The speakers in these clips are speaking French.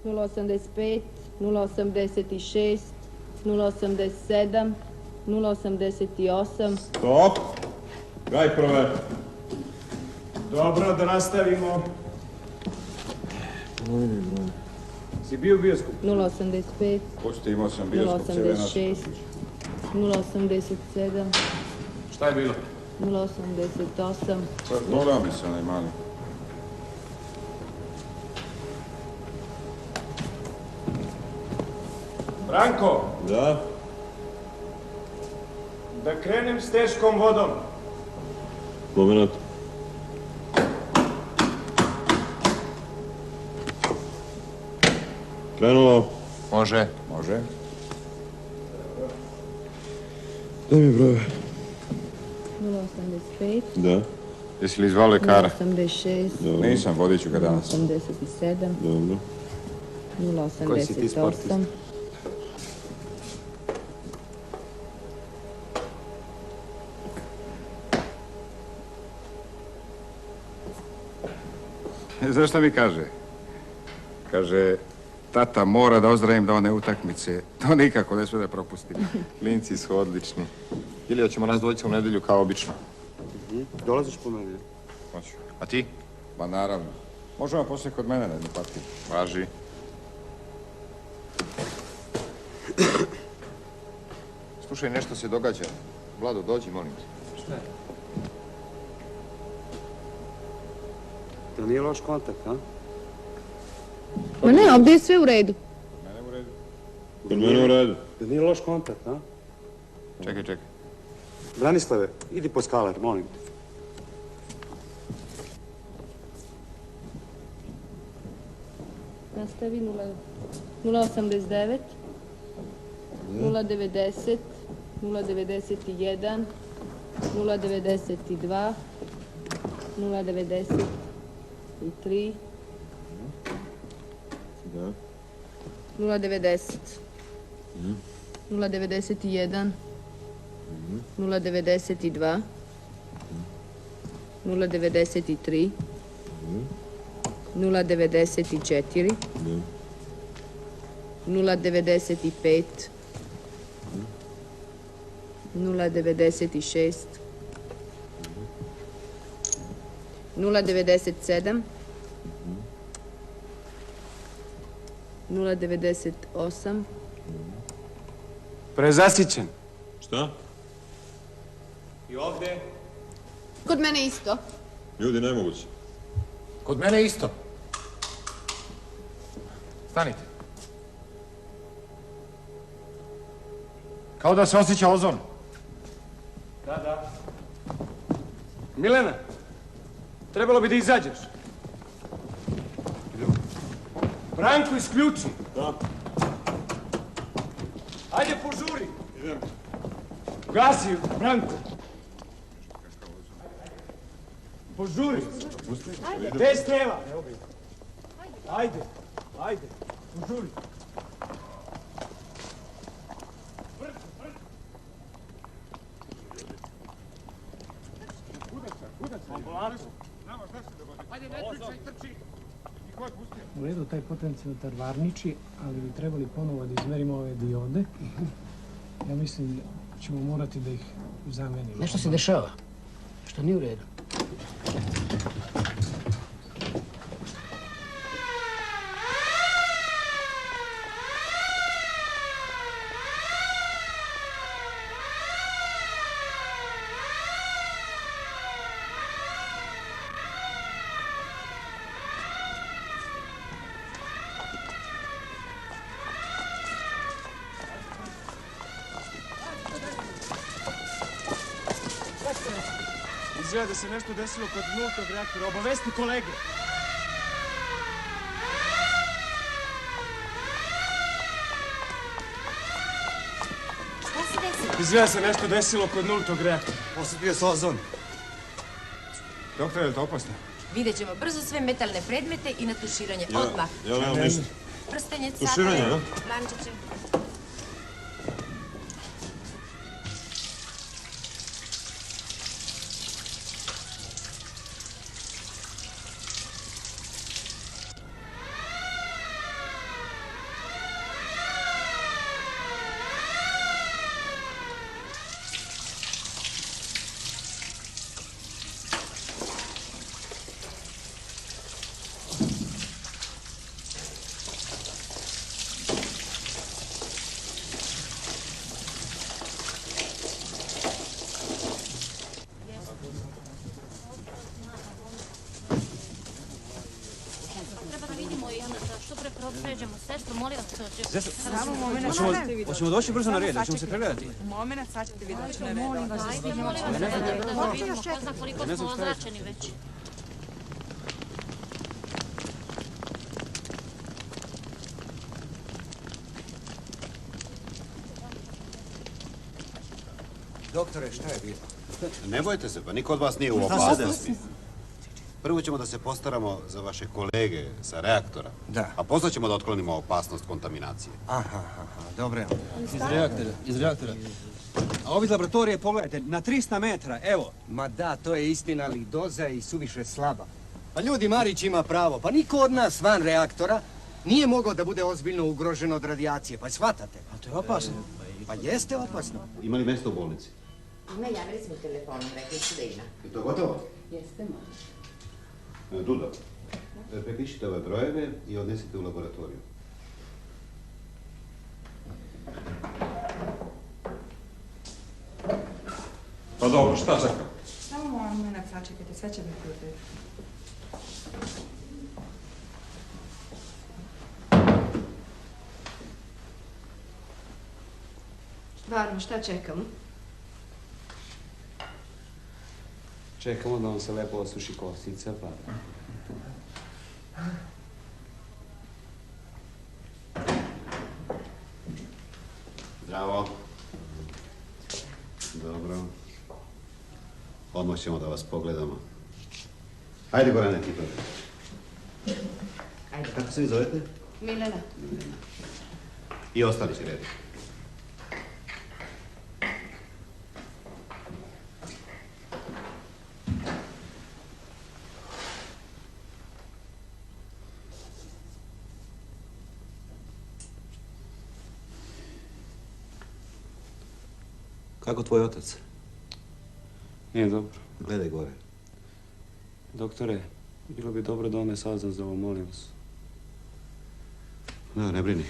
085, 086, 087, 088. Stop! Daj prve. Dobro, da nastavimo. Si bio u bioskopu? 085, Pusti, imao sam bioskop cijele naše. 086, 087, Šta je bilo? 088. Volao bi se onaj mali. Branko, Da? da krenem s teškom vodom. Moment. Krenulo. Može. Može. Daj mi broj. 085, Da. Jesi li zvao lekara? 086, Dobro. Nisam, vodit ću ga danas. 087, Dobro. Koji si ti sportist? 088. Znaš šta mi kaže? Kaže, tata mora da ozdravim da one utakmice. To nikako ne sve da propustim. Klinci su odlični. Ili da ćemo nas dvojica u nedjelju kao obično. Dolaziš po mene? Hoću. A ti? Pa naravno. Možemo poslije kod mene na jednu partiju. Važi. Slušaj, nešto se događa. Vlado, dođi, molim te. Šta je? To nije loš kontakt, a? Ma ne, ovdje je sve u redu. Kod mene u redu. To nije loš kontakt, a? Čekaj. Branislave, idi po skaler, molim te. Nastavi 089, 090, 091, 092, 093, Da. 090, 091, 092, 093, 094, 095, 096, 097, 098. Prezasićen. Šta? I ovdje? Kod mene isto. Ljudi, nemoguće. Kod mene isto. Stanite. Kao da se osjeća ozon. Da. Milena, trebalo bi da izađeš. Branko, isključi. Da. Ajde, požuri. Idem. Gasi, Branko. Požuri. Gdje je Steva? Ajde, požuri. U redu, taj potencijometar varniči, ali bi trebali ponovo da izmerimo ove diode. Ja mislim da ćemo morati da ih zamenimo. Nešto se dešava, što nije u redu. Izgleda da se nešto desilo kod nultog reaktora. Obavesti kolege. Šta se desilo? Izgleda se nešto desilo kod nultog reaktora. Osjetio se ozon. Doktor, je li to opasno? Vidjet ćemo brzo sve metalne predmete i na tuširanje. Odmah. Ja nemam ništa. Prstenje, Tuširanje, a? lančiće. pređemo. Sestro, molim vas. Samo moment, hoćemo doći brzo na red, hoćemo se pregledati. Moment, sad ćete vidjeti da će na redu. Molim vas, da vidimo ko zna koliko smo ozračeni već. Doktore, šta je bilo? Ne bojte se, pa niko od vas nije u opasnosti. Prvo ćemo da se postaramo za vaše kolege sa reaktora. Da. A posle ćemo da otklonimo opasnost kontaminacije. Aha, dobro. Iz reaktora. A ovi laboratorije, pogledajte, na 300 metra, evo. Ma da, to je istina, ali doza je i suviše slaba. Pa ljudi, Marić ima pravo. Pa niko od nas van reaktora nije mogao da bude ozbiljno ugrožen od radijacije. Pa shvatate? A to je opasno. Pa jeste opasno. Ima li mjesto u bolnici? Ima, javili smo telefonom, rekli su da ima. Je to gotovo? Jeste, može. Dudo, prepišite ove brojeve i odnesite u laboratoriju. Pa dobro, šta čekam? Samo moment, sačekajte, sve će biti u redu. Stvarno, šta čekamo? Čekamo da vam se lepo osuši kosica, pa... Zdravo. Dobro. Odmah ćemo da vas pogledamo. Ajde, Gorane, ti prvi. Ajde. Kako se vi zovete? Milena. I ostali će rediti. Kako tvoj otac? Nije dobro. Gledaj gore. Doktore, bilo bi dobro da on ne sazna za ovo, molim vas. Da, ne brini.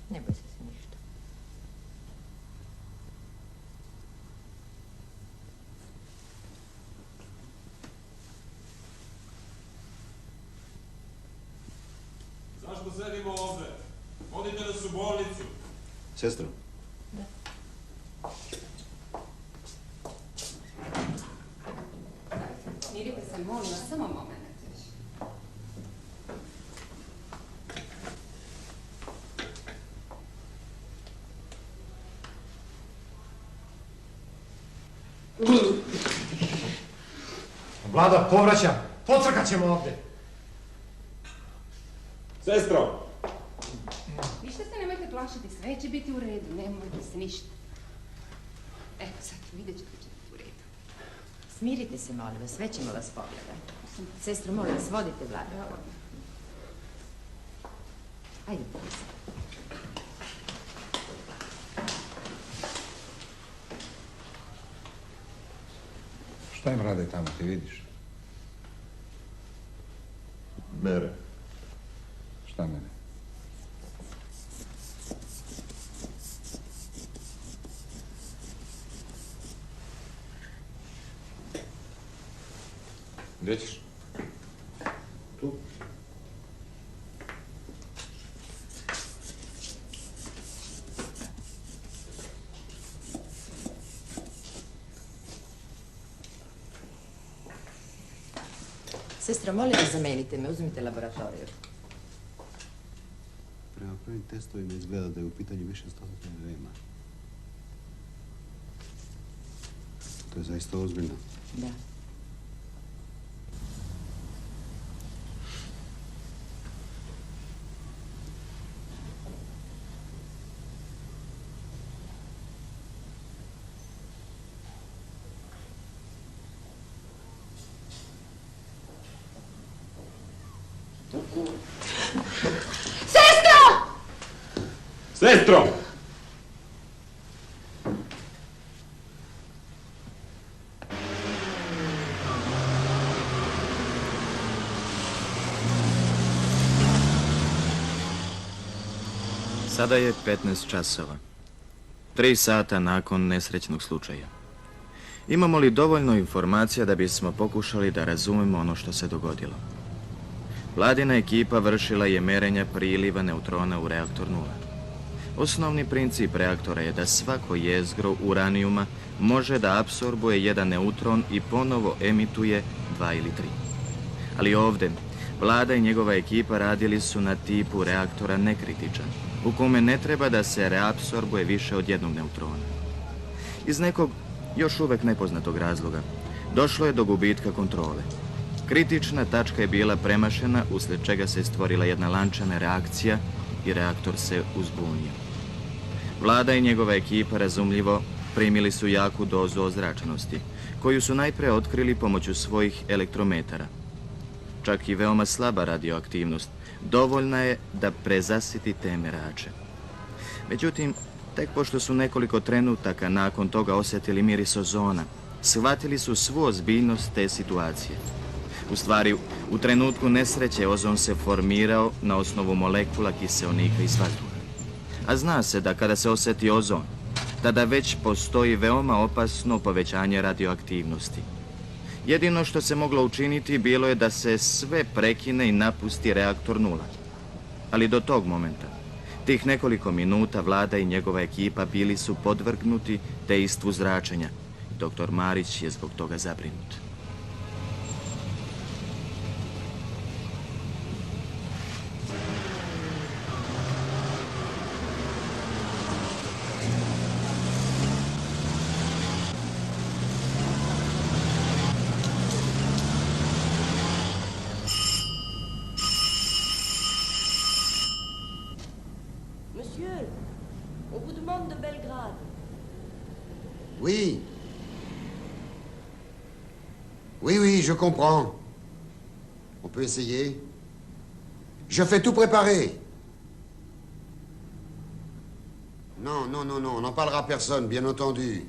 Ne boj se ništa. Zašto sedimo ovdje? Vodite nas u bolnicu. Sestro. Da. Smirite se, molim vas, samo moment. Vlada, povraća. Pocrkat ćemo ovdje. Sestro! Ništa se nemojte plašiti, sve će biti u redu, nemojte se ništa. Evo sad, vidjet ćete će biti u redu. Smirite se, molim vas, sve ćemo vas pogledati. Sestro, molim vas, vodite Vladu. Ajde, Šta im rade tamo, ti vidiš? Mere. Šta mene? Gdje ćeš? Tu. Sestro, molim vas, zamenite me, uzmite laboratoriju. Prema prvim testovima izgleda da je u pitanju više stotine reuma. To je zaista ozbiljno. Da. Sestro! Sada je 15 časova. 3 sata nakon nesrećnog slučaja. Imamo li dovoljno informacija da bismo pokušali da razumemo ono što se dogodilo? Vladina ekipa vršila je merenja priliva neutrona u reaktor 0. Osnovni princip reaktora je da svako jezgro uranijuma može da apsorbuje jedan neutron i ponovo emituje 2 ili 3. Ali ovdje, Vlada i njegova ekipa radili su na tipu reaktora nekritičan, u kome ne treba da se reapsorbuje više od jednog neutrona. Iz nekog još uvek nepoznatog razloga došlo je do gubitka kontrole. Kritična tačka je bila premašena, usled čega se stvorila jedna lančana reakcija i reaktor se uzbunio. Vlada i njegova ekipa, razumljivo, primili su jaku dozu ozračenosti, koju su najpre otkrili pomoću svojih elektrometara. Čak i veoma slaba radioaktivnost dovoljna je da prezasiti te merače. Međutim, tek pošto su nekoliko trenutaka nakon toga osjetili miris ozona, shvatili su svu ozbiljnost te situacije. U stvari, u trenutku nesreće ozon se formirao na osnovu molekula kiseonika iz vazduha. A zna se da kada se osjeti ozon, tada već postoji veoma opasno povećanje radioaktivnosti. Jedino što se moglo učiniti bilo je da se sve prekine i napusti reaktor 0. Ali do tog momenta, tih nekoliko minuta, Vlada i njegova ekipa bili su podvrgnuti dejstvu zračenja. Doktor Marić je zbog toga zabrinut. Oui. Oui, je comprends. On peut essayer. Je fais tout préparer. Non, on n'en parlera à personne, bien entendu.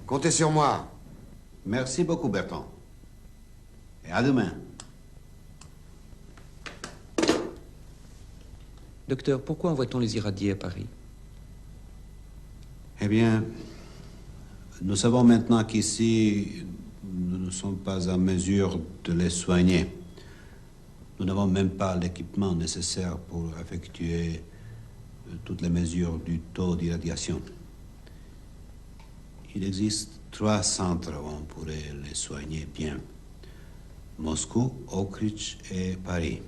Comptez sur moi. Merci beaucoup, Bertrand. Et à demain. Docteur, pourquoi envoie-t-on les irradiés à Paris? Eh bien, nous savons maintenant qu'ici, nous ne sommes pas en mesure de les soigner. Nous n'avons même pas l'équipement nécessaire pour effectuer toutes les mesures du taux d'irradiation. Il existe 3 centres où on pourrait les soigner bien. Moscou, Oak Ridge et Paris.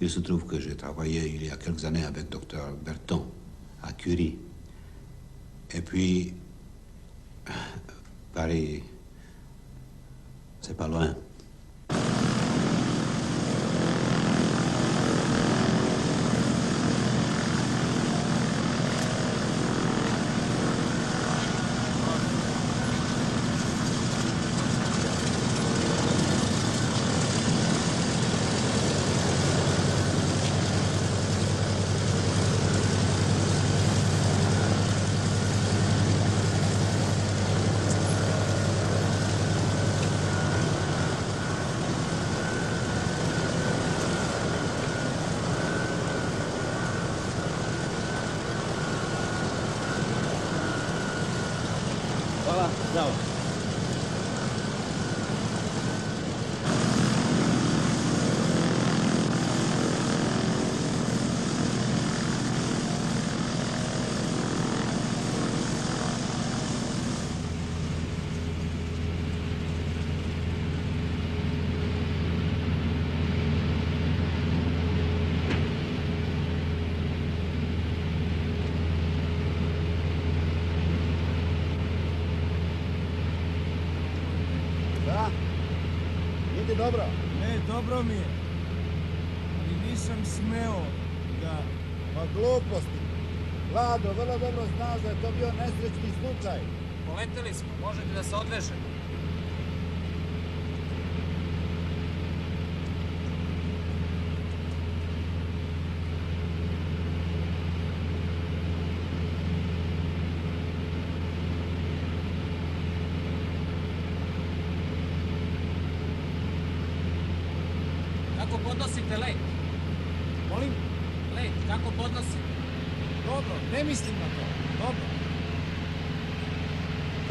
Il se trouve que j'ai travaillé il y a quelques années avec Dr. Berton à Curie. Et puis, Paris, c'est pas loin. Hvala, zdravo. Dobro? Ne, dobro mi je. Ali nisam smeo da... Ma gluposti. Vlado, vrlo dobro znaš da je to bio nesrećni slučaj. Poleteli smo, možete da se odvežete. Kako podnosite let? Molim? Let, kako podnosite? Dobro, ne mislim na to. Dobro.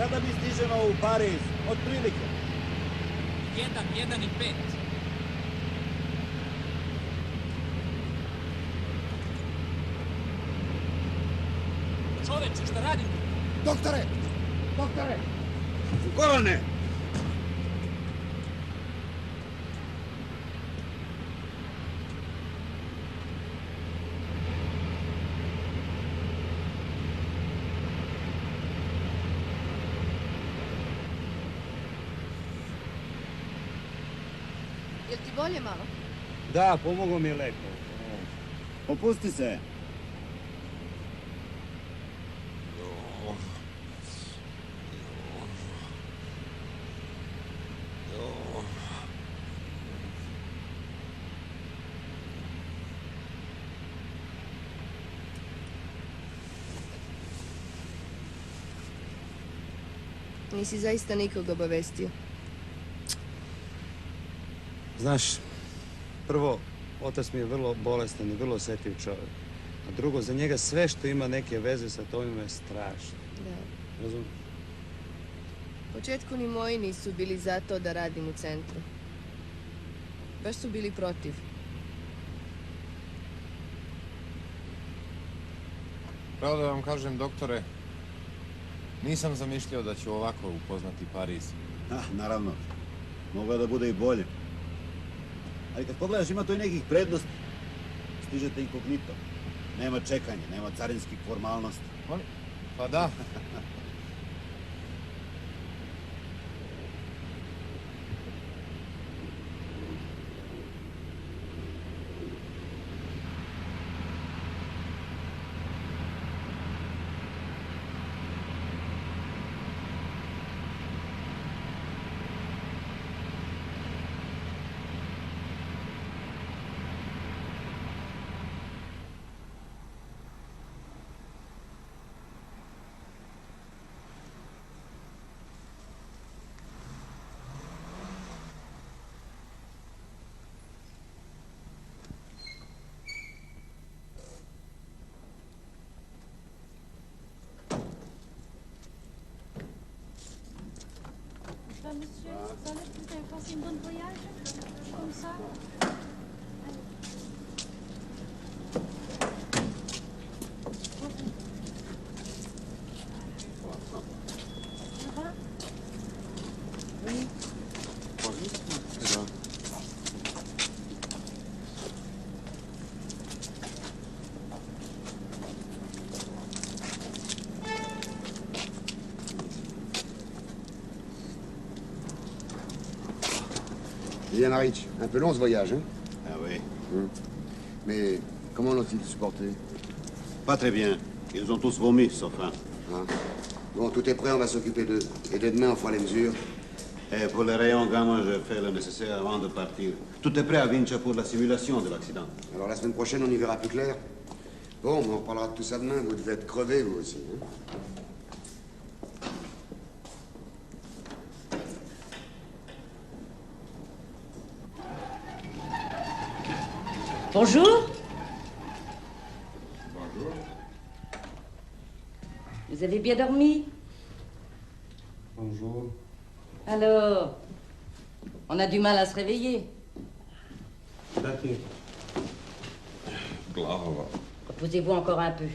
Kada mi stižemo u Pariz? Otprilike. 1:05. Čoveče, šta radite? Doktore! Doktore! Gorane! Jel ti bolje malo? Da, pomogao mi je lepo. Opusti se. Nisi zaista nikoga obavestio. Znaš, prvo, otac mi je vrlo bolestan i vrlo osjetljiv čovjek. A drugo, za njega sve što ima neke veze sa Tomima je strašno. Da. Razumiješ? U početku ni moji nisu bili za to da radim u centru. Baš su bili protiv. Pravo da vam kažem, doktore, nisam zamišljao da ću ovako upoznati Pariz. Naravno. Mogla da bude i bolje. Ali kad pogledaš, ima to i nekih prednosti. Stižete inkognito. Nema čekanja, nema carinskih formalnosti. Pa da. Monsieur, ça va, vous avez passé une bonne voyage? Comme ça? Ça va? Oui. Bien, Maritch, un peu long ce voyage, hein? Ah oui. Mais comment l'ont-ils supporté? Pas très bien. Ils ont tous vomi, sauf un. Ah. Bon, tout est prêt, on va s'occuper d'eux. Et dès demain, on fera les mesures. Et pour les rayons gamma, je fais le nécessaire avant de partir. Tout est prêt à Vinci pour la simulation de l'accident. Alors la semaine prochaine, on y verra plus clair. Bon, on reparlera de tout ça demain. Vous devez être crevés, vous aussi. Hein? Bonjour. Bonjour. Vous avez bien dormi? Bonjour. Alors, on a du mal à se réveiller. Dati. Glava. Reposez-vous encore un peu.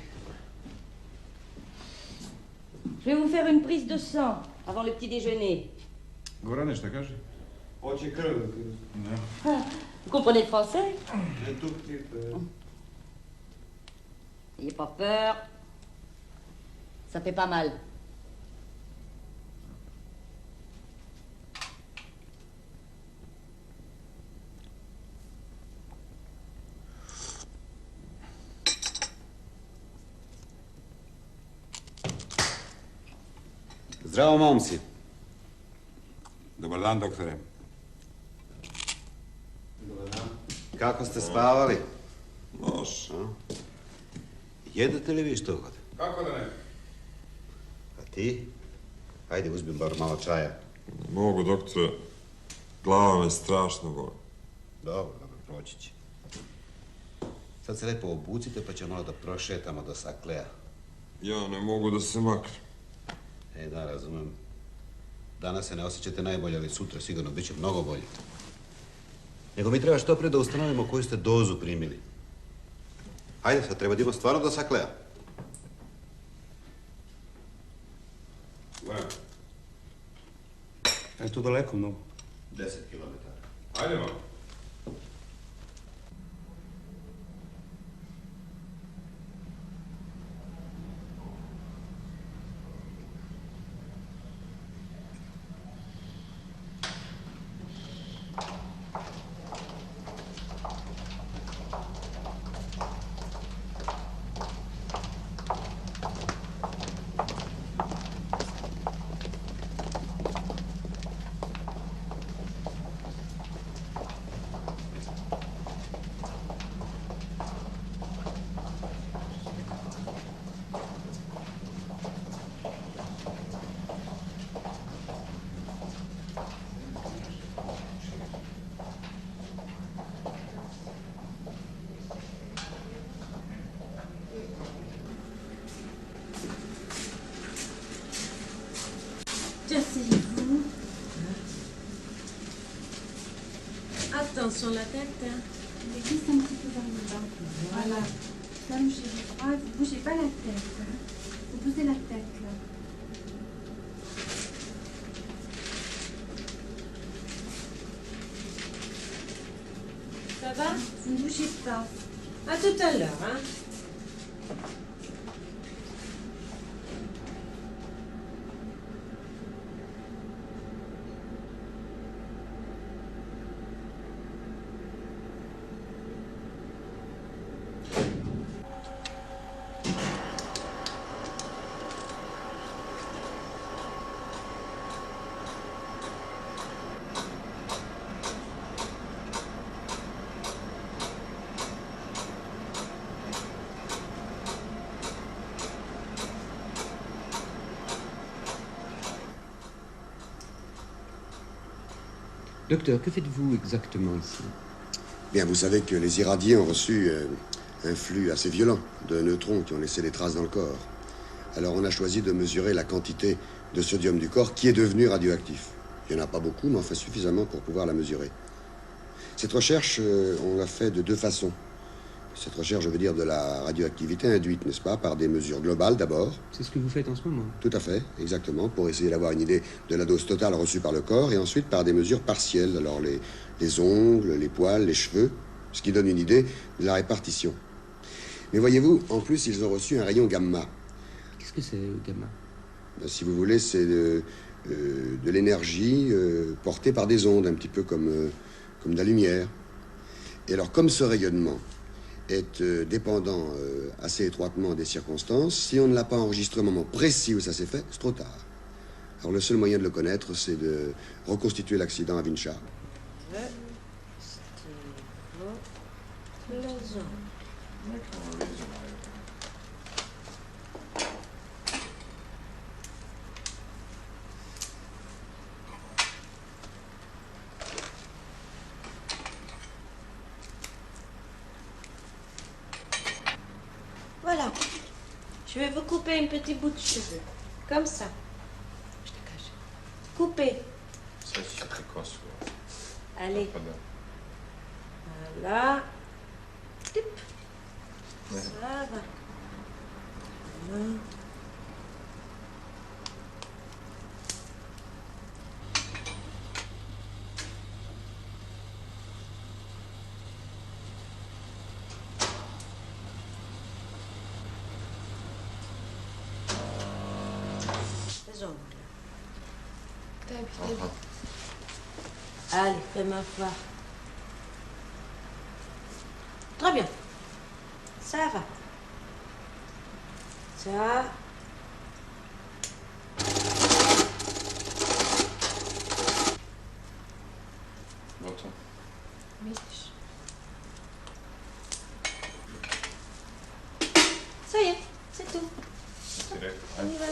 Je vais vous faire une prise de sang avant le petit déjeuner. Gorane, šta kaže? Hoće krv. Ah, vous comprenez le français? Un tout petit peu. N'ayez pas peur. Ça fait pas mal. Zdravo, momci. Dobar dan, doktore. Kako ste spavali? Loš. Jedete li vi što god? Kako da ne? A ti? Ajde, uzmem bar malo čaja. Ne mogu, doktore. Glava me strašno boli. Dobro, proći će. Sad se lepo obucite pa ćemo malo da prošetamo do Sakleja. Ja ne mogu da se maknem. Da, razumem. Danas se ne osjećate najbolje, ali sutra sigurno bit će mnogo bolje. Nego mi treba što prije da ustanovimo koju ste dozu primili. Hajde, sad treba Dimo stvarno da sakleja. Gledam. Je tu daleko mnogo? 10 kilometara. Hajdemo. Asseyez-vous. Attention la tête. Et glisse un petit peu vers le bas. Voilà. Là, chez vous droit, vous ne bougez pas la tête. Vous posez la tête, là. Ça va? Vous ne bougez pas. À tout à l'heure, hein? Docteur, que faites-vous exactement ici? Bien, vous savez que les irradiés ont reçu un flux assez violent de neutrons qui ont laissé des traces dans le corps. Alors on a choisi de mesurer la quantité de sodium du corps qui est devenu radioactif. Il n'y en a pas beaucoup, mais enfin suffisamment pour pouvoir la mesurer. Cette recherche, on l'a fait de deux façons. Cette recherche, je veux dire, de la radioactivité induite, n'est-ce pas, par des mesures globales d'abord. C'est ce que vous faites en ce moment? Tout à fait, exactement, pour essayer d'avoir une idée de la dose totale reçue par le corps, et ensuite par des mesures partielles, alors les ongles, les poils, les cheveux, ce qui donne une idée de la répartition. Mais voyez-vous, en plus, ils ont reçu un rayon gamma. Qu'est-ce que c'est, gamma? Ben, si vous voulez, c'est de l'énergie portée par des ondes, un petit peu comme de la lumière. Et alors, comme ce rayonnement est dépendant assez étroitement des circonstances, si on ne l'a pas enregistré au moment précis où ça s'est fait, c'est trop tard. Alors le seul moyen de le connaître, c'est de reconstituer l'accident à Vinchar. Voilà. Je vais vous couper un petit bout de cheveux. Comme ça. Je te cache. Coupez. Sad ću ti kosu. Allez. Pa da. Voilà. Tip. Ne. Ça va. Voilà. Allez, fais-moi voir. Très bien. Ça va. Ça. Gotovo. Misliš? Ça y est, c'est tout. Ti rekao, On y va.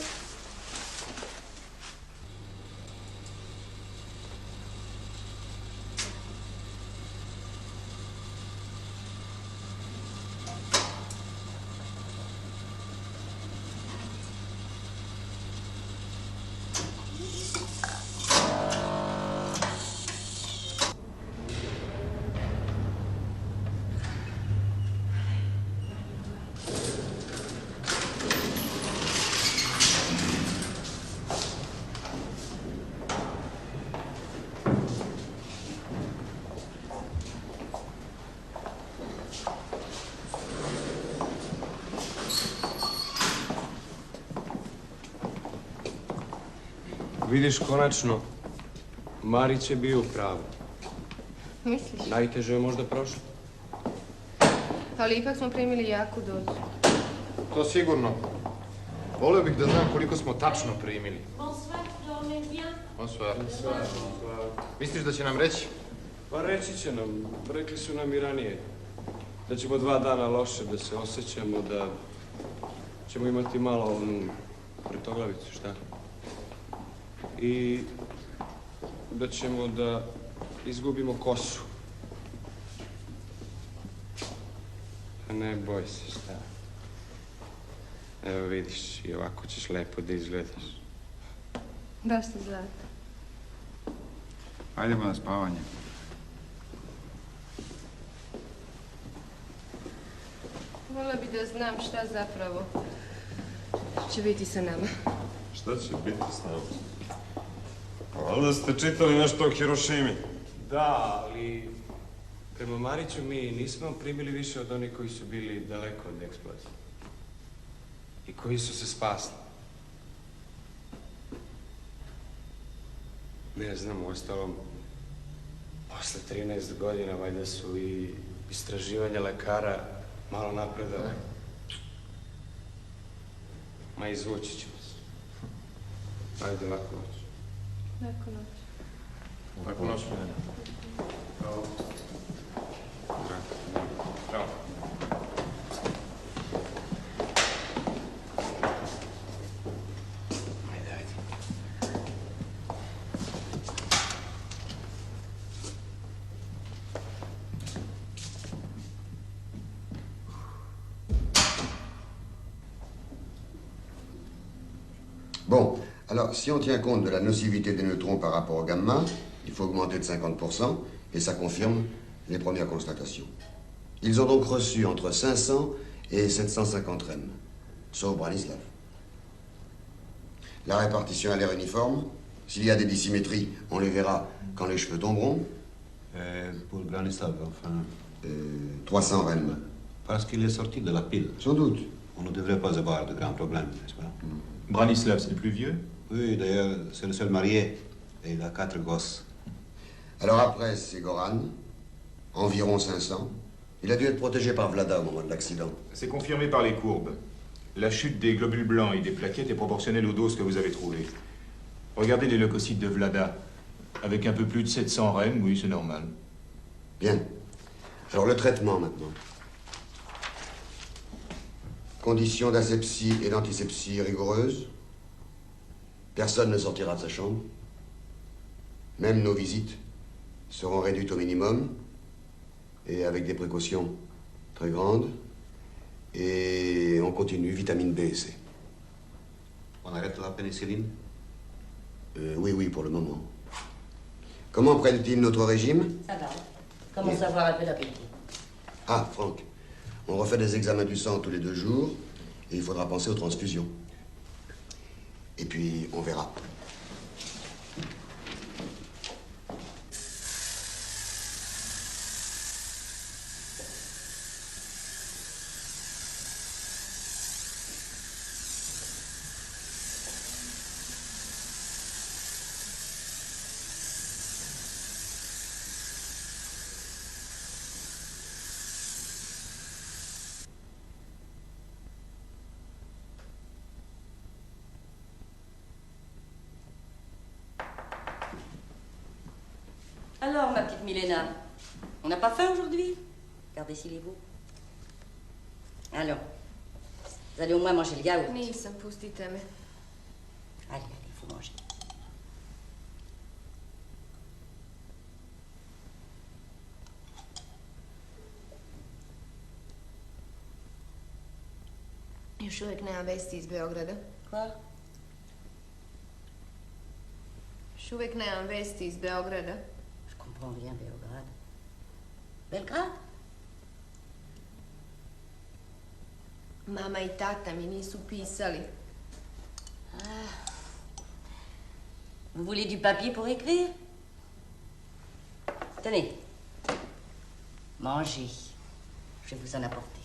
Vidiš, konačno, Marić je bio u pravu. Misliš? Najteže je možda prošlo. Ali ipak smo primili jaku dozu. To sigurno. Volio bih da znam koliko smo tačno primili. Bonsoir, dormez bien. Bonsoir. Misliš da će nam reći? Pa reći će nam, rekli su nam i ranije. Da ćemo 2 dana loše, da se osjećamo, da ćemo imati malo onu vrtoglavicu, šta? I da ćemo da izgubimo kosu. Ne boj se, šta? Evo vidiš, i ovako ćeš lepo da izgledaš. Baš si zlata. Ajdemo na spavanje. Vola bi da znam šta zapravo će biti sa nama. Šta će biti s nama? Valjda ste čitali nešto o Hirošimi. Da, ali prema Mariću mi nismo primili više od onih koji su bili daleko od eksplozije. I koji su se spasli. Ne znam, uostalom, posle 13 godina valjda su i istraživanja lekara malo napredala. Ma izvući ćemo se. Ajde, laku noć. Laku noć. Laku noć, Milena. Bravo. Bravo. Bon, alors si on tient compte de la nocivité des neutrons par rapport au gamma, il faut augmenter de 50%, et ça confirme les premières constatations. Ils ont donc reçu entre 500 et 750 rem, sauf Branislav. La répartition a l'air uniforme. S'il y a des dissymétries, on les verra quand les cheveux tomberont. Pour Branislav, enfin... 300 rem. Parce qu'il est sorti de la pile. Sans doute. On ne devrait pas avoir de grands problèmes, n'est-ce pas? Branislav, c'est le plus vieux? Oui, d'ailleurs, c'est le seul marié. Et il a 4 gosses. Alors après, c'est Goran. Environ 500. Il a dû être protégé par Vlada au moment de l'accident. C'est confirmé par les courbes. La chute des globules blancs et des plaquettes est proportionnelle aux doses que vous avez trouvées. Regardez les leucocytes de Vlada. Avec un peu plus de 700 rem, oui, c'est normal. Bien. Alors le traitement maintenant. Conditions d'asepsie et d'antisepsie rigoureuses. Personne ne sortira de sa chambre. Même nos visites seront réduites au minimum et avec des précautions très grandes. Et on continue, vitamine B et C. On arrête la pénicilline? Oui, pour le moment. Comment prennent-ils notre régime? Ça va. Commence à avoir un peu d'appétit. Ah, Franck, on refait des examens du sang tous les 2 jours et il faudra penser aux transfusions. Et puis, on verra. Alors, ma petite Milena, on n'a pas faim aujourd'hui? Regardez s'il est beau. Alors, vous allez au moins manger le yaourt. Nisam, pustite me. Allez, il faut manger. Još uvijek nemam vesti iz Beograda. Quoi? Još uvijek nemam vesti iz Beograda. Je comprends rien, Beograd. Belgrade? Mama i tata mi nisu pisali. Ah. Vous voulez du papier pour écrire? Tenez. Mangez. Je vais vous en apporter.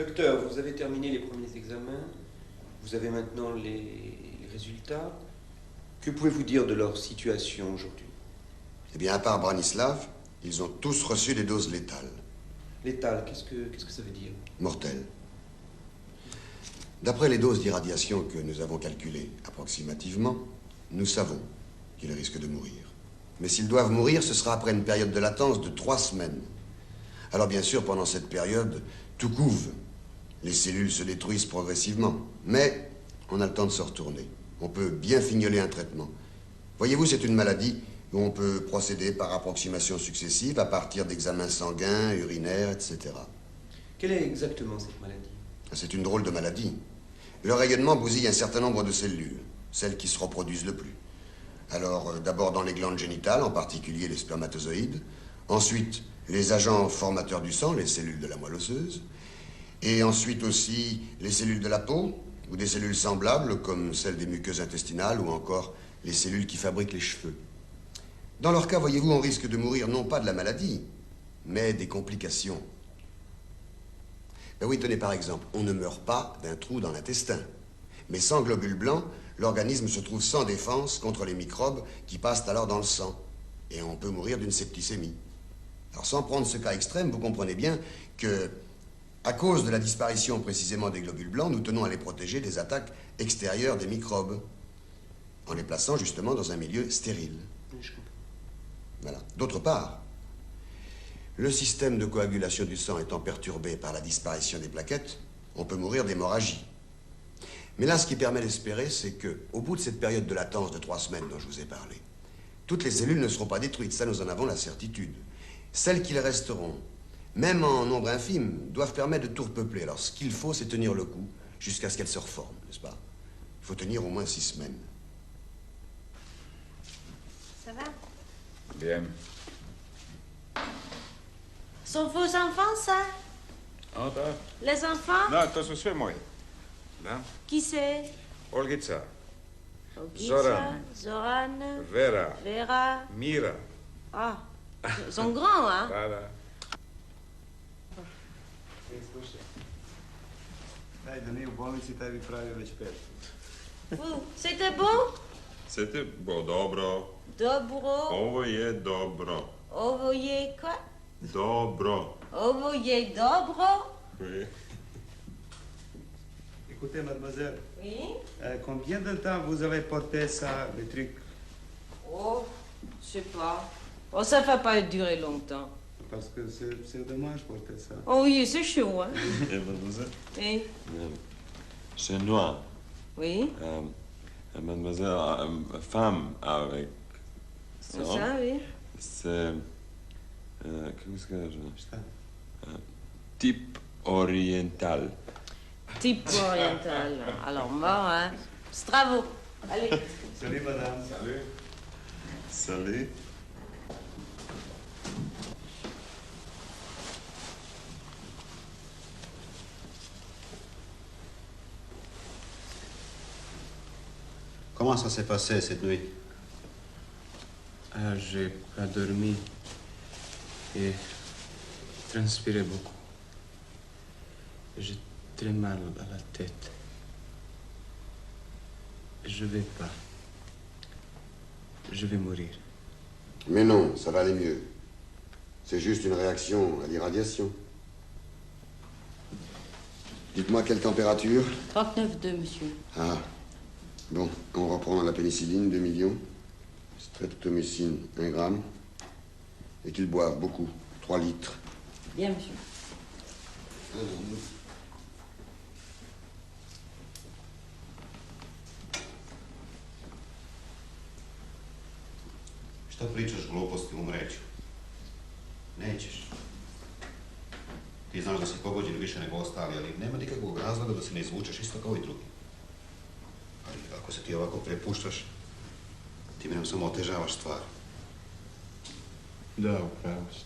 Docteur, vous avez terminé les premiers examens. Vous avez maintenant les résultats. Que pouvez-vous dire de leur situation aujourd'hui? Eh bien, à part Branislav, ils ont tous reçu des doses létales. Létales, qu'est-ce que ça veut dire? Mortelles. D'après les doses d'irradiation que nous avons calculées approximativement, nous savons qu'ils risquent de mourir. Mais s'ils doivent mourir, ce sera après une période de latence de 3 semaines. Alors bien sûr, pendant cette période, tout couve. Les cellules se détruisent progressivement. Mais on a le temps de se retourner. On peut bien fignoler un traitement. Voyez-vous, c'est une maladie où on peut procéder par approximations successives à partir d'examens sanguins, urinaires, etc. Quelle est exactement cette maladie? C'est une drôle de maladie. Le rayonnement bousille un certain nombre de cellules, celles qui se reproduisent le plus. Alors, d'abord dans les glandes génitales, en particulier les spermatozoïdes. Ensuite, les agents formateurs du sang, les cellules de la moelle osseuse. Et ensuite aussi les cellules de la peau, ou des cellules semblables, comme celles des muqueuses intestinales, ou encore les cellules qui fabriquent les cheveux. Dans leur cas, voyez-vous, on risque de mourir non pas de la maladie, mais des complications. Ben oui, tenez par exemple, on ne meurt pas d'un trou dans l'intestin. Mais sans globules blancs, l'organisme se trouve sans défense contre les microbes qui passent alors dans le sang. Et on peut mourir d'une septicémie. Alors sans prendre ce cas extrême, vous comprenez bien que, à cause de la disparition précisément des globules blancs, nous tenons à les protéger des attaques extérieures des microbes, en les plaçant justement dans un milieu stérile. Je comprends. Voilà. D'autre part, le système de coagulation du sang étant perturbé par la disparition des plaquettes, on peut mourir d'hémorragie. Mais là, ce qui permet d'espérer, c'est que, au bout de cette période de latence de 3 semaines dont je vous ai parlé, toutes les cellules ne seront pas détruites, ça nous en avons la certitude. Celles qui resteront, même en nombre infime, doivent permettre de tout repeupler. Alors ce qu'il faut, c'est tenir le coup jusqu'à ce qu'elles se reforment, n'est-ce pas? Il faut tenir au moins 6 semaines. Ça va? Bien. Sont vos enfants, ça? A, da. Les enfants? Da, to su sve moji. Da. Qui c'est? Olgica, Olgica, Zoran, Vera, Vera. Mira. Ah, ils sont grands, hein? Da, da. Daj, da nije u bolnici, taj bi pravio već 5. Vous, c'était bon? C'était bon, dobro. Dobro. Ovo je dobro. Ovo je quoi? Dobro. Ovo je dobro? Oui. Écoutez, mademoiselle. Oui? Combien de temps vous allez porter ça, le truc? Oh, je sais pas. Oh, ça va pas durer longtemps. Parce que c'est dommage porter ça. Oh oui, c'est chaud, hein? Et mademoiselle? Oui. C'est noir. Oui? Mademoiselle, femme avec ça. Ça, oui. C'est... kako se kaže? Šta? Type oriental. Type oriental. Alors, mort, hein? Stravo. Allez. Salut, madame. Salut. Salut. Comment ça s'est passé cette nuit? Ah, j'ai pas dormi et transpiré beaucoup. J'ai très mal à la tête. Je vais pas. Je vais mourir. Mais non, ça va aller mieux. C'est juste une réaction à l'irradiation. Dites-moi quelle température? 39,2, monsieur. Ah, bon, on reprend la pénicilline, 2 millions. Streptomycine, 1 gramme. Et qu'ils boivent beaucoup, 3 litres. Bien, monsieur. Šta pričaš gluposti, umreću? Nećeš. Ti znaš da si pogođen više nego ostali, ali nema nikakvog razloga da se ne izvučeš isto kao i drugi. Ali ako se ti ovako prepuštaš, ti mi nam samo otežavaš stvar. Da, upravo si.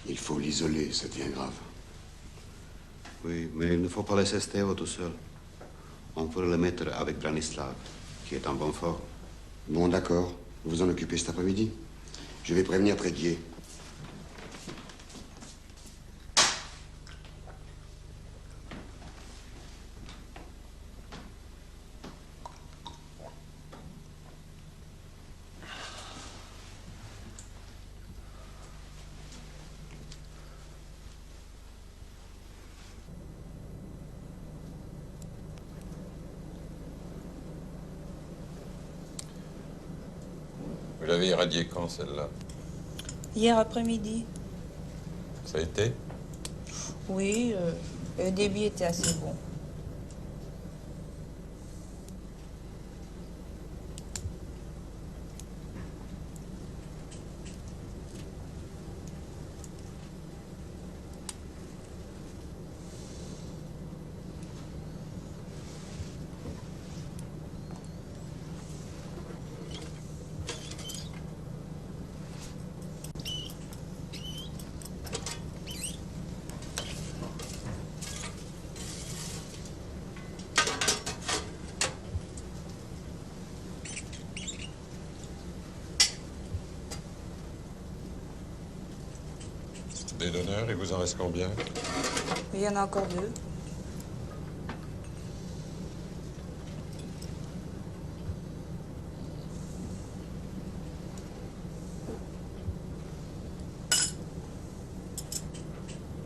Il faut l'isoler, ça devient grave. Oui, mais il ne faut pas laisser Stevo tout seul. On pourrait le mettre avec Branislav. qui est en bonne forme. Bon, d'accord. Vous vous en occupez cet après-midi. Je vais prévenir Tréguier. Vous l'avez irradiée quand, celle-là? Hier après-midi. Ça a été? Oui, le débit était assez bon. Des donneurs, il vous en reste combien? Il y en a encore 2.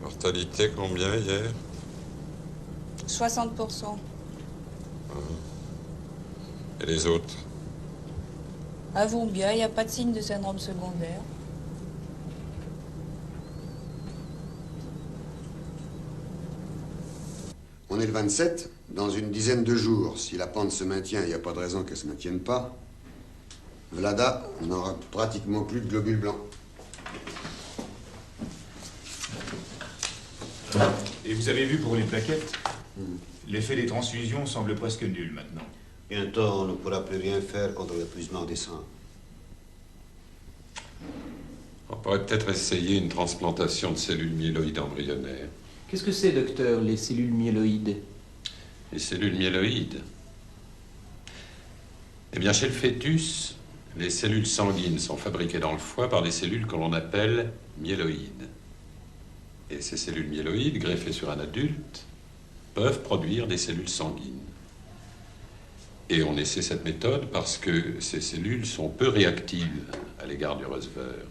Mortalité, combien hier? 60%. Et les autres? Avouons bien, il n'y a pas de signe de syndrome secondaire. On est le 27. Dans une dizaine de jours, si la pente se maintient, il n'y a pas de raison qu'elle ne se maintienne pas, Vlada n'aura pratiquement plus de globules blancs. Et vous avez vu pour les plaquettes, l'effet des transfusions semble presque nul maintenant. Bientôt, on ne pourra plus rien faire contre l'épuisement des sangs. On pourrait peut-être essayer une transplantation de cellules myéloïdes embryonnaires. Qu'est-ce que c'est, docteur, les cellules myéloïdes? Les cellules myéloïdes? Eh bien, chez le fœtus, les cellules sanguines sont fabriquées dans le foie par des cellules que l'on appelle myéloïdes. Et ces cellules myéloïdes, greffées sur un adulte, peuvent produire des cellules sanguines. Et on essaie cette méthode parce que ces cellules sont peu réactives à l'égard du receveur.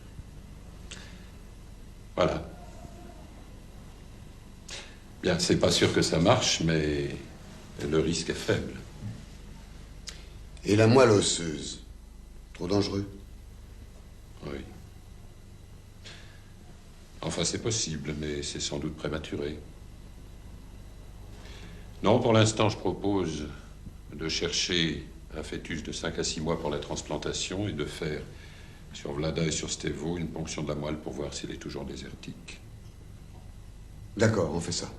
Voilà. Bien, c'est pas sûr que ça marche, mais le risque est faible. Et la moelle osseuse? Trop dangereux? Oui. Enfin, c'est possible, mais c'est sans doute prématuré. Non, pour l'instant, je propose de chercher un fœtus de 5 à 6 mois pour la transplantation et de faire, sur Vlada et sur Stevo, une ponction de la moelle pour voir s'il est toujours désertique. D'accord, on fait ça.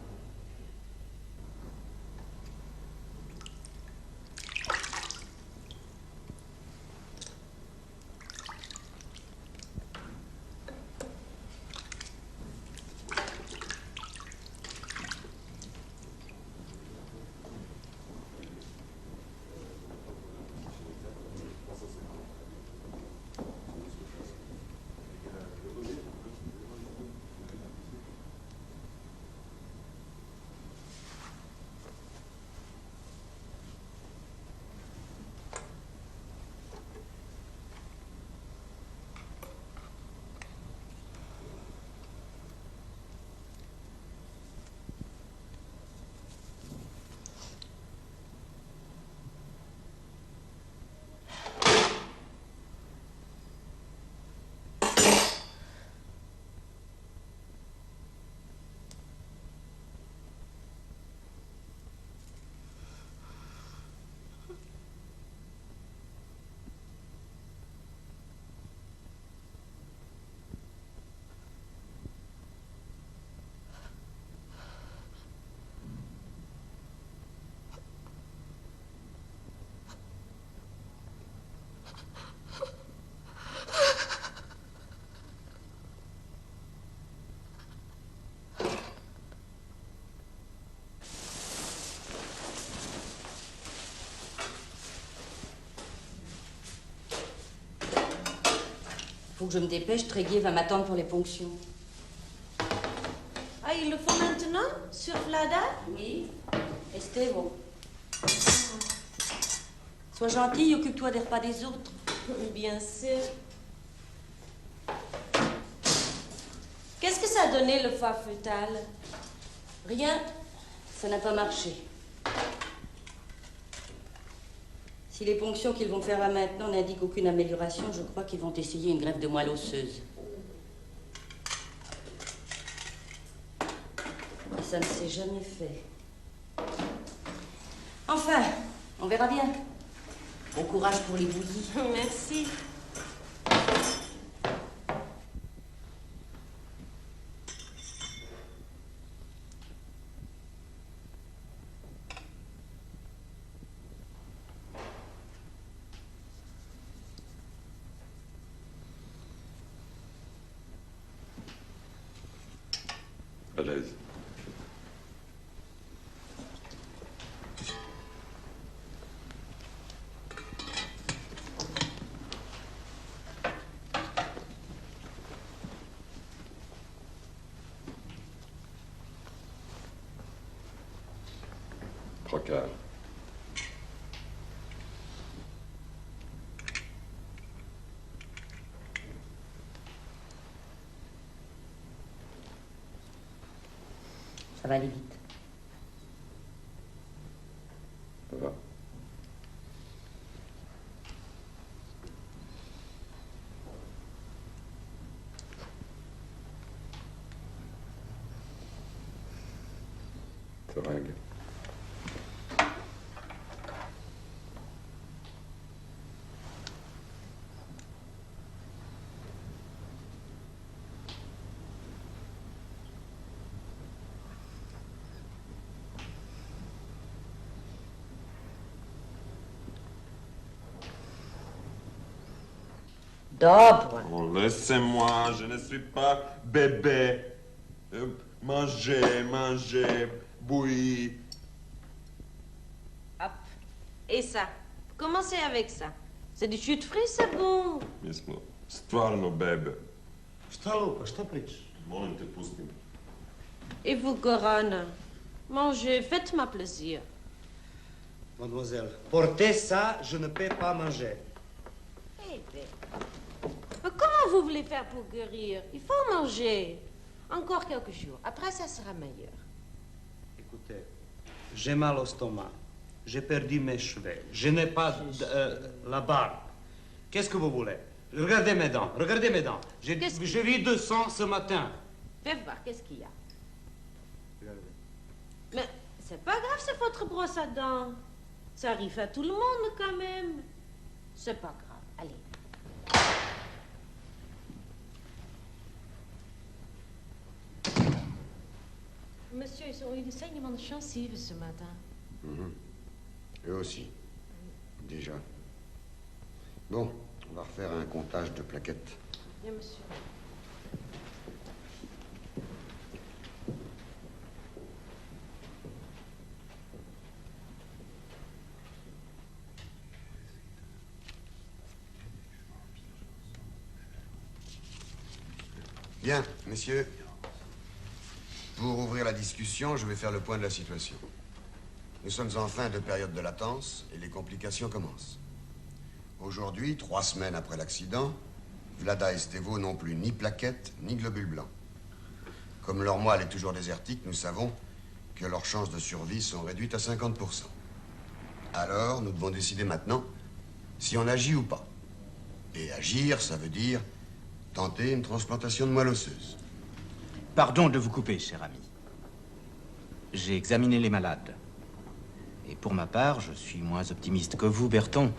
que je me dépêche, Tréguier va m'attendre pour les ponctions. Ah, il le faut maintenant? Sur Vlada? Oui. Estevo. Sois gentille, occupe-toi des repas des autres. Bien sûr. Qu'est-ce que ça a donné, le foie fœtal? Rien. Ça n'a pas marché. Si les ponctions qu'ils vont faire là maintenant n'indiquent aucune amélioration, je crois qu'ils vont essayer une greffe de moelle osseuse. Et ça ne s'est jamais fait. Enfin, on verra bien. Bon courage pour les bouillies. Merci. À l'aise. Trocard. Ça va aller vite. Ça va. Seringue. Dobre. Oh, laissez-moi, je ne suis pas bébé. Mangez, mangez, bouillie. Hop. Et ça? Commencez avec ça. C'est du jus de fruits, c'est bon. Mi smo stvarno bebe. Šta lupa, šta pričaš? Molim te, pusti me. Et vous, Corona? Mangez, faites-moi plaisir. Mademoiselle, portez ça, je ne peux pas manger. Eh bien. Mais comment vous voulez faire pour guérir? Il faut manger. Encore quelques jours. Après, ça sera meilleur. Écoutez, j'ai mal au stomac. J'ai perdu mes cheveux. Je n'ai pas la barbe. Qu'est-ce que vous voulez? Regardez mes dents. Regardez mes dents. J'ai vu 200 ce matin. Fais voir, qu'est-ce qu'il y a? Regardez. Mais c'est pas grave, c'est votre brosse à dents. Ça arrive à tout le monde quand même. C'est pas grave. Allez. Monsieur, ils ont eu des saignements de gencives ce matin. Eux aussi. Déjà. Bon, on va refaire un comptage de plaquettes. Bien, monsieur. Bien, messieurs. Pour ouvrir la discussion, je vais faire le point de la situation. Nous sommes en fin de période de latence et les complications commencent. Aujourd'hui, 3 semaines après l'accident, Vlada et Estevo n'ont plus ni plaquettes ni globules blancs. Comme leur moelle est toujours désertique, nous savons que leurs chances de survie sont réduites à 50%. Alors, nous devons décider maintenant si on agit ou pas. Et agir, ça veut dire tenter une transplantation de moelle osseuse. Pardon de vous couper, cher ami. J'ai examiné les malades. Et pour ma part, je suis moins optimiste que vous, Berton.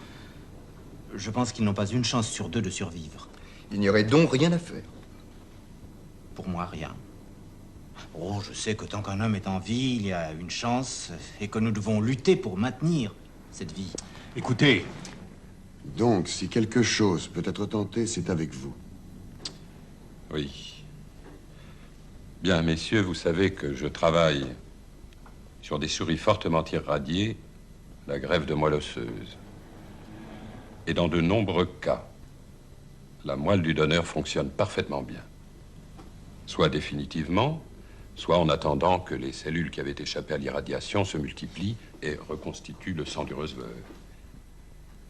Je pense qu'ils n'ont pas une chance sur 2 de survivre. Il n'y aurait donc rien à faire. Pour moi, rien. Oh, je sais que tant qu'un homme est en vie, il y a une chance et que nous devons lutter pour maintenir cette vie. Écoutez. Donc, si quelque chose peut être tenté, c'est avec vous. Oui. Bien, messieurs, vous savez que je travaille sur des souris fortement irradiées, la greffe de moelle osseuse. Et dans de nombreux cas, la moelle du donneur fonctionne parfaitement bien. Soit définitivement, soit en attendant que les cellules qui avaient échappé à l'irradiation se multiplient et reconstituent le sang du receveur.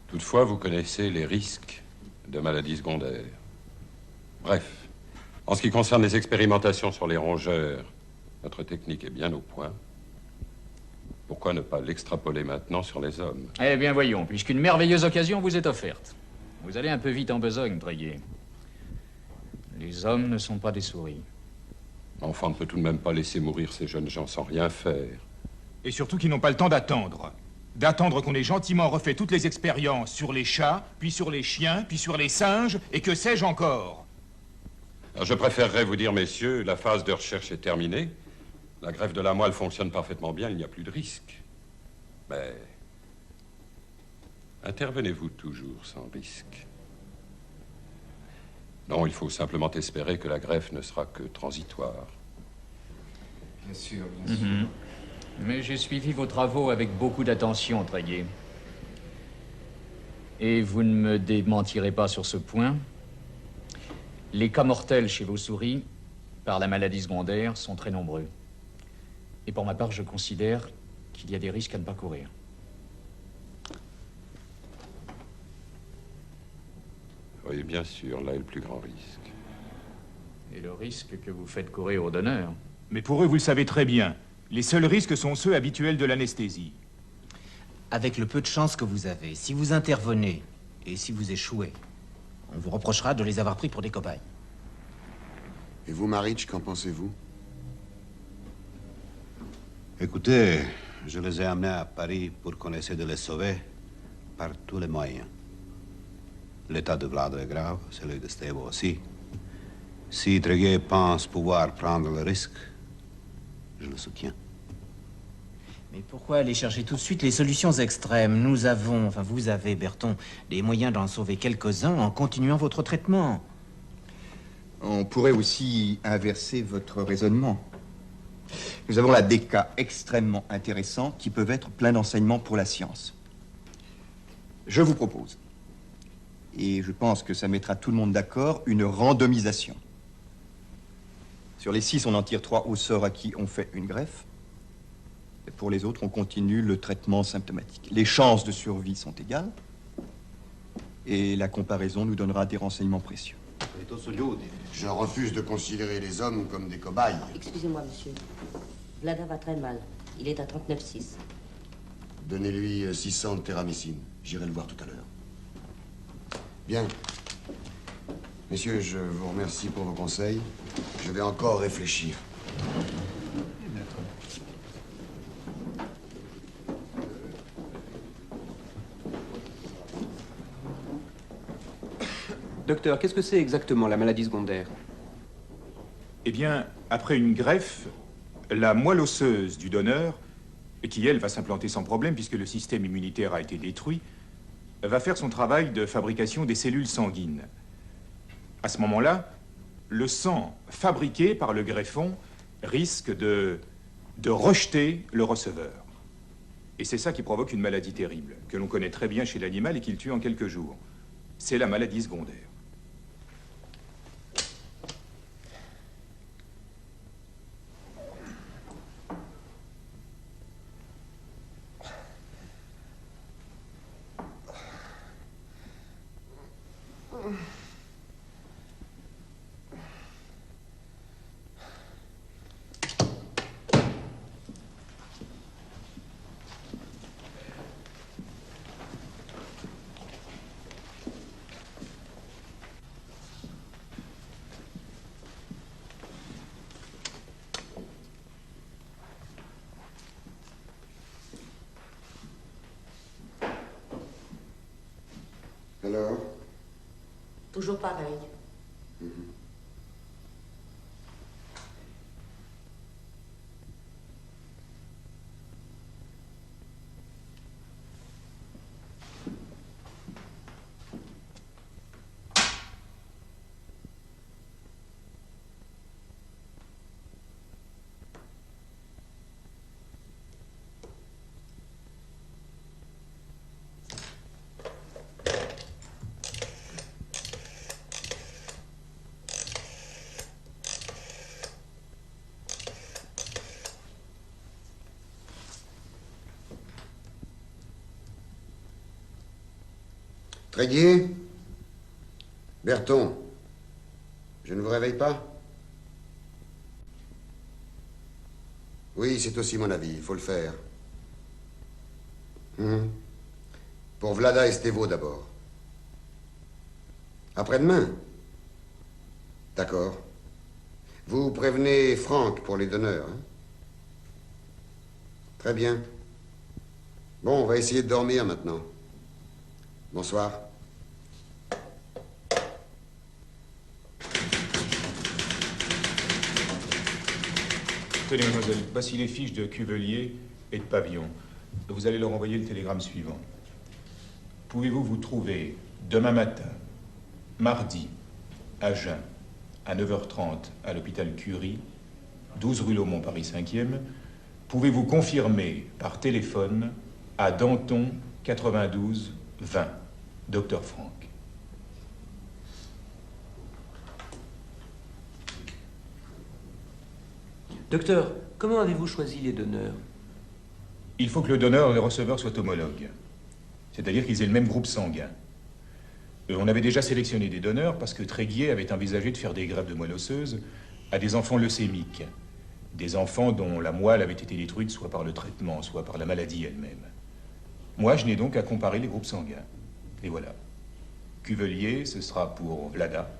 Toutefois, vous connaissez les risques de maladies secondaires. Bref, en ce qui concerne les expérimentations sur les rongeurs, notre technique est bien au point. Pourquoi ne pas l'extrapoler maintenant sur les hommes? Eh bien, voyons, puisqu'une merveilleuse occasion vous est offerte. Vous allez un peu vite en besogne, Tréguier. Les hommes ne sont pas des souris. Enfin, on ne peut tout de même pas laisser mourir ces jeunes gens sans rien faire. Et surtout qu'ils n'ont pas le temps d'attendre. D'attendre qu'on ait gentiment refait toutes les expériences sur les chats, puis sur les chiens, puis sur les singes, et que sais-je encore. Alors, je préférerais vous dire, messieurs, la phase de recherche est terminée. La greffe de la moelle fonctionne parfaitement bien, il n'y a plus de risque. Mais intervenez-vous toujours sans risque? Non, il faut simplement espérer que la greffe ne sera que transitoire. Bien sûr, bien sûr. Mais j'ai suivi vos travaux avec beaucoup d'attention, Tréguier. Et vous ne me démentirez pas sur ce point. Les cas mortels chez vos souris, par la maladie secondaire, sont très nombreux. Et pour ma part, je considère qu'il y a des risques à ne pas courir. Oui, bien sûr, là est le plus grand risque. Et le risque que vous faites courir au donneur? Mais pour eux, vous le savez très bien, les seuls risques sont ceux habituels de l'anesthésie. Avec le peu de chance que vous avez, si vous intervenez et si vous échouez, on vous reprochera de les avoir pris pour des cobayes. Et vous, Maric, qu'en pensez-vous? Écoutez, je les ai amenés à Paris pour qu'on essaie de les sauver par tous les moyens. L'état de Vlado est grave, celui de Stevo aussi. Si Tréguier pense pouvoir prendre le risque, je le soutiens. Mais pourquoi aller chercher tout de suite les solutions extrêmes? Nous avons, enfin vous avez, Berton, des moyens d'en sauver quelques-uns en continuant votre traitement. On pourrait aussi inverser votre raisonnement. Nous avons là des cas extrêmement intéressants qui peuvent être pleins d'enseignements pour la science. Je vous propose, et je pense que ça mettra tout le monde d'accord, une randomisation. Sur les 6, on en tire 3 au sort à qui on fait une greffe. Et pour les autres, on continue le traitement symptomatique. Les chances de survie sont égales. Et la comparaison nous donnera des renseignements précieux. Je refuse de considérer les hommes comme des cobayes. Excusez-moi, monsieur. Vlada va très mal. Il est à 39,6. Donnez-lui 600 de téramycine. J'irai le voir tout à l'heure. Bien. Messieurs, je vous remercie pour vos conseils. Je vais encore réfléchir. Docteur, qu'est-ce que c'est exactement la maladie secondaire? Eh bien, après une greffe, la moelle osseuse du donneur, qui elle va s'implanter sans problème puisque le système immunitaire a été détruit, va faire son travail de fabrication des cellules sanguines. À ce moment-là, le sang fabriqué par le greffon risque de rejeter le receveur. Et c'est ça qui provoque une maladie terrible, que l'on connaît très bien chez l'animal et qui le tue en quelques jours. C'est la maladie secondaire. Alors? Toujours pareil. Tréguier? Berton, je ne vous réveille pas? Oui, c'est aussi mon avis, il faut le faire. Pour Vlada et Stevo d'abord. Après-demain? D'accord. Vous prévenez Franck pour les donneurs, hein? Très bien. Bon, on va essayer de dormir maintenant. Bonsoir. Tenez, mademoiselle, voici les fiches de Cuvelier et de Pavillon. Vous allez leur envoyer le télégramme suivant. Pouvez-vous vous trouver demain matin, mardi, à Jeun, à 9h30, à l'hôpital Curie, 12 rue Laumont, Paris 5e. Pouvez-vous confirmer par téléphone à Danton, 92 20, Docteur Franck. Docteur, comment avez-vous choisi les donneurs? Il faut que le donneur et le receveur soient homologues. C'est-à-dire qu'ils aient le même groupe sanguin. On avait déjà sélectionné des donneurs parce que Tréguier avait envisagé de faire des greffes de moelle osseuse à des enfants leucémiques. Des enfants dont la moelle avait été détruite soit par le traitement, soit par la maladie elle-même. Moi, je n'ai donc à comparer les groupes sanguins. Et voilà. Cuvelier, ce sera pour Vlada,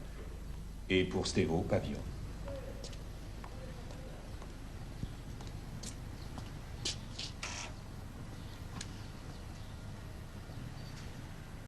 et pour Stevo, Pavillon.